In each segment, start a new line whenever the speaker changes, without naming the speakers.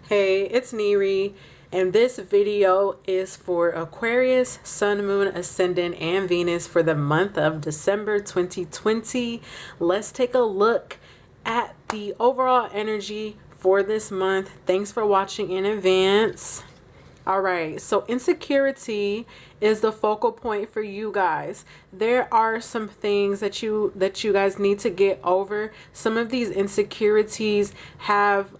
Hey, it's NieRe, and this video is for Aquarius, Sun, Moon, Ascendant, and Venus for the month of December 2020. Let's take a look at the overall energy for this month. Thanks for watching in advance. All right, so insecurity is the focal point for you guys. There are some things that you guys need to get over. Some of these insecurities have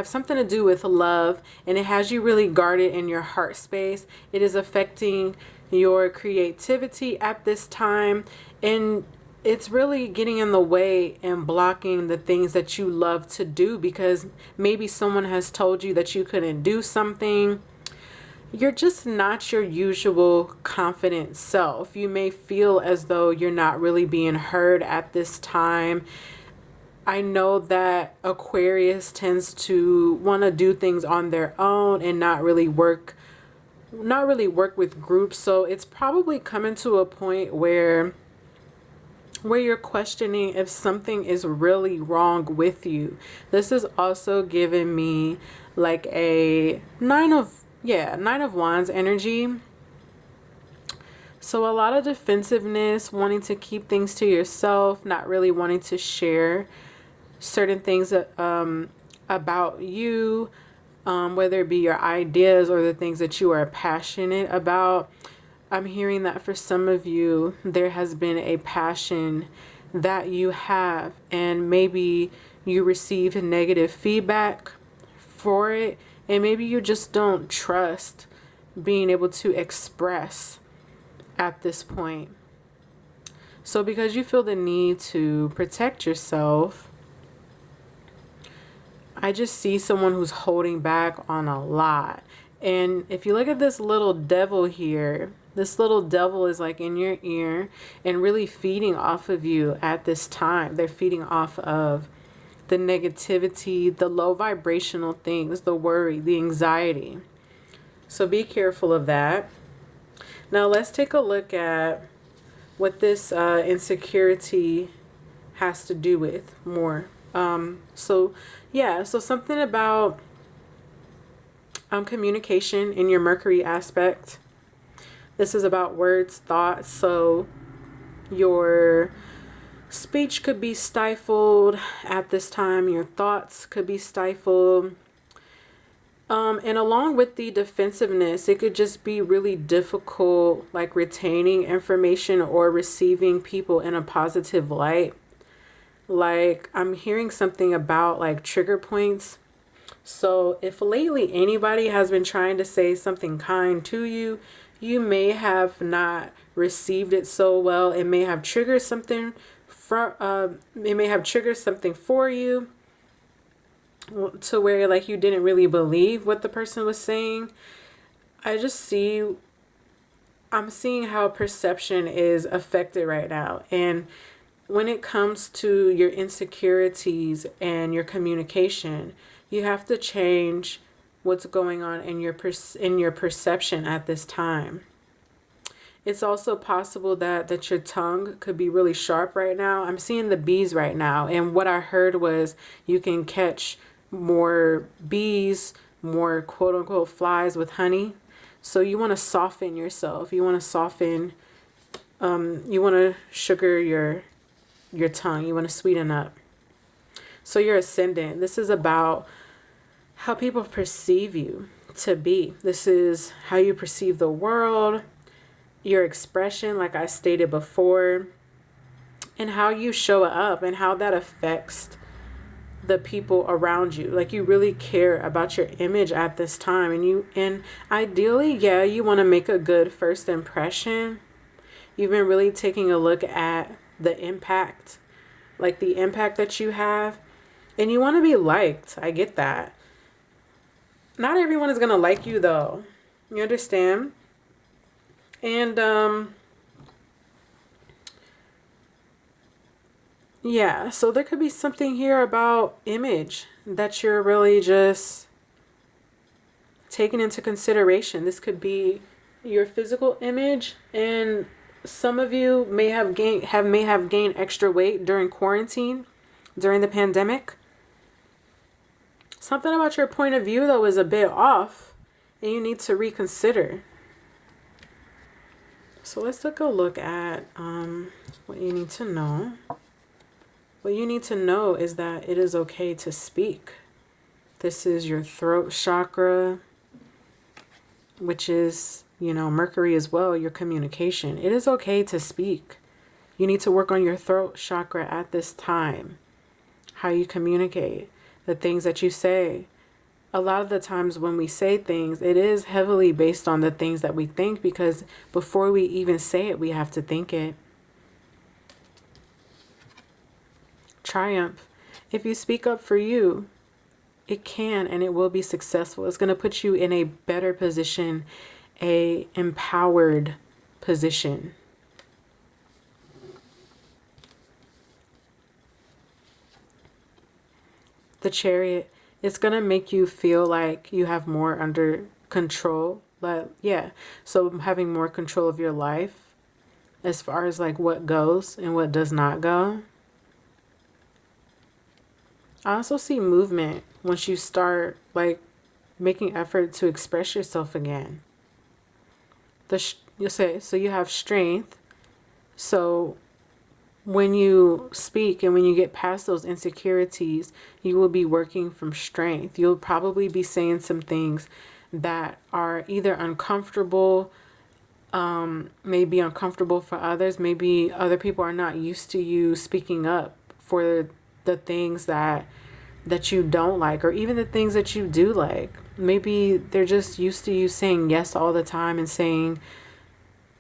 something to do with love, and it has you really guarded in your heart space. It is affecting your creativity at this time, and it's really getting in the way and blocking the things that you love to do because maybe someone has told you that you couldn't do something. You're just not your usual confident self. You may feel as though you're not really being heard at this time. I know that Aquarius tends to want to do things on their own and not really work with groups. So it's probably coming to a point where you're questioning if something is really wrong with you. This is also giving me like a Nine of Wands energy. So a lot of defensiveness, wanting to keep things to yourself, not really wanting to share certain things about you, whether it be your ideas or the things that you are passionate about. I'm hearing that for some of you, there has been a passion that you have, and maybe you received negative feedback for it, and maybe you just don't trust being able to express at this point. So because you feel the need to protect yourself, I just see someone who's holding back on a lot. And if you look at this little devil here, this little devil is like in your ear and really feeding off of you at this time. They're feeding off of the negativity, the low vibrational things, the worry, the anxiety. So be careful of that. Now let's take a look at what this insecurity has to do with more. So something about communication in your Mercury aspect. This is about words, thoughts. So your speech could be stifled at this time. Your thoughts could be stifled. And along with the defensiveness, it could just be really difficult, like retaining information or receiving people in a positive light. Like I'm hearing something about like trigger points. So if lately anybody has been trying to say something kind to you, you may have not received it so well. It may have triggered something for you to where like you didn't really believe what the person was saying. I'm seeing how perception is affected right now. And when it comes to your insecurities and your communication, you have to change what's going on in your perception at this time. It's also possible that your tongue could be really sharp right now. I'm seeing the bees right now, and what I heard was you can catch more bees, more quote unquote flies with honey. So you want to soften yourself. You want to sugar your tongue. You want to sweeten up. So your ascendant, this is about how people perceive you to be. This is how you perceive the world, your expression, like I stated before, and how you show up and how that affects the people around you. Like you really care about your image at this time, and ideally, you want to make a good first impression. You've been really taking a look at the impact, like the impact that you have, and you want to be liked. I get that. Not everyone is going to like you though. You understand? And so there could be something here about image that you're really just taking into consideration. This could be your physical image, and some of you may have gained extra weight during quarantine, during the pandemic. Something about your point of view, though, is a bit off, and you need to reconsider. So let's take a look at what you need to know. What you need to know is that it is okay to speak. This is your throat chakra, which is, you know, Mercury as well, your communication. It is okay to speak. You need to work on your throat chakra at this time. How you communicate, the things that you say. A lot of the times when we say things, it is heavily based on the things that we think, because before we even say it, we have to think it. Triumph. If you speak up for you, it can and it will be successful. It's going to put you in a better position, a empowered position. The Chariot, it's going to make you feel like you have more under control. But yeah, so having more control of your life as far as like what goes and what does not go. I also see movement once you start like making effort to express yourself again. You'll say, so you have strength. So when you speak and when you get past those insecurities, you will be working from strength. You'll probably be saying some things that are either uncomfortable, maybe uncomfortable for others. Maybe other people are not used to you speaking up for the things that you don't like, or even the things that you do like. Maybe they're just used to you saying yes all the time and saying,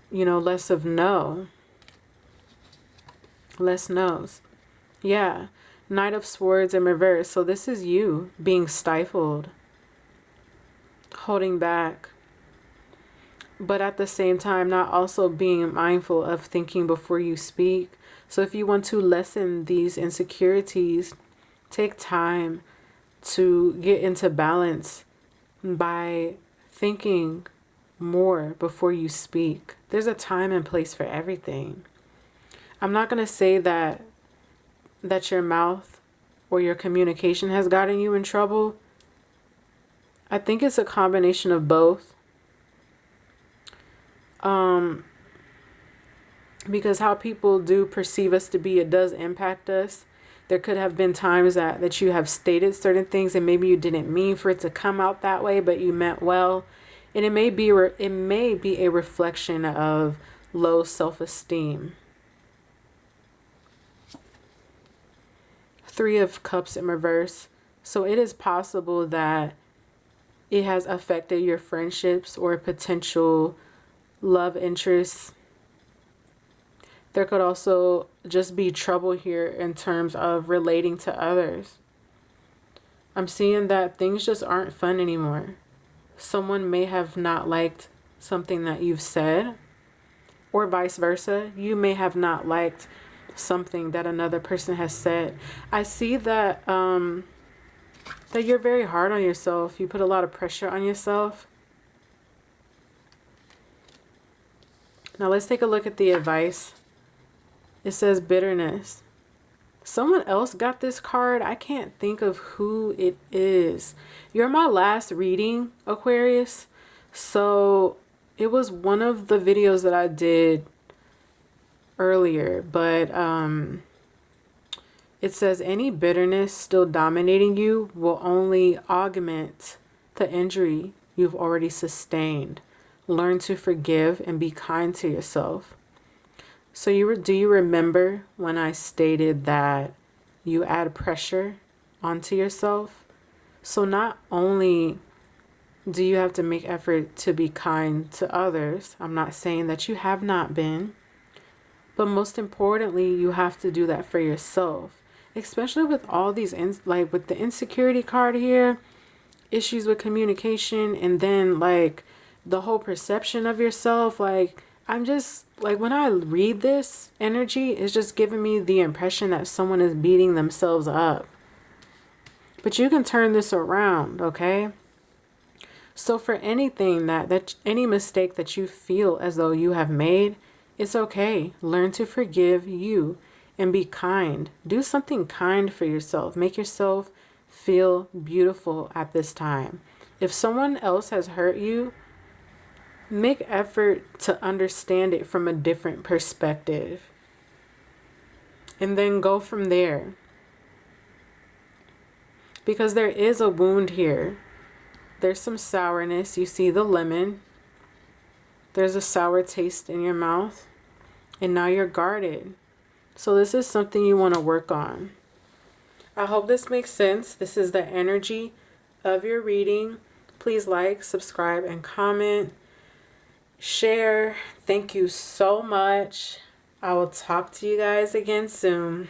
you know, less of no. Less no's. Yeah. Knight of Swords in reverse. So this is you being stifled, holding back, but at the same time not also being mindful of thinking before you speak. So if you want to lessen these insecurities, take time to get into balance by thinking more before you speak. There's a time and place for everything. I'm not going to say that your mouth or your communication has gotten you in trouble. I think it's a combination of both. Because how people do perceive us to be, it does impact us. There could have been times that you have stated certain things and maybe you didn't mean for it to come out that way, but you meant well. And it may be a reflection of low self-esteem. Three of Cups in reverse. So it is possible that it has affected your friendships or potential love interests. There could also just be trouble here in terms of relating to others. I'm seeing that things just aren't fun anymore. Someone may have not liked something that you've said, or vice versa. You may have not liked something that another person has said. I see that that you're very hard on yourself. You put a lot of pressure on yourself. Now let's take a look at the advice. It says bitterness. Someone else got this card. I can't think of who it is. You're my last reading, Aquarius. So it was one of the videos that I did earlier, but it says any bitterness still dominating you will only augment the injury you've already sustained. Learn to forgive and be kind to yourself. So do you remember when I stated that you add pressure onto yourself? So not only do you have to make effort to be kind to others, I'm not saying that you have not been, but most importantly, you have to do that for yourself. Especially with all these, like with the insecurity card here, issues with communication, and then like the whole perception of yourself. Like, I'm just like, when I read this energy, it's just giving me the impression that someone is beating themselves up. But you can turn this around, okay? So for anything any mistake that you feel as though you have made, it's okay. Learn to forgive you and be kind. Do something kind for yourself. Make yourself feel beautiful at this time. If someone else has hurt you, make effort to understand it from a different perspective. And then go from there. Because there is a wound here. There's some sourness. You see the lemon. There's a sour taste in your mouth. And now you're guarded. So this is something you want to work on. I hope this makes sense. This is the energy of your reading. Please like, subscribe, and comment. Share. Thank you so much. I will talk to you guys again soon.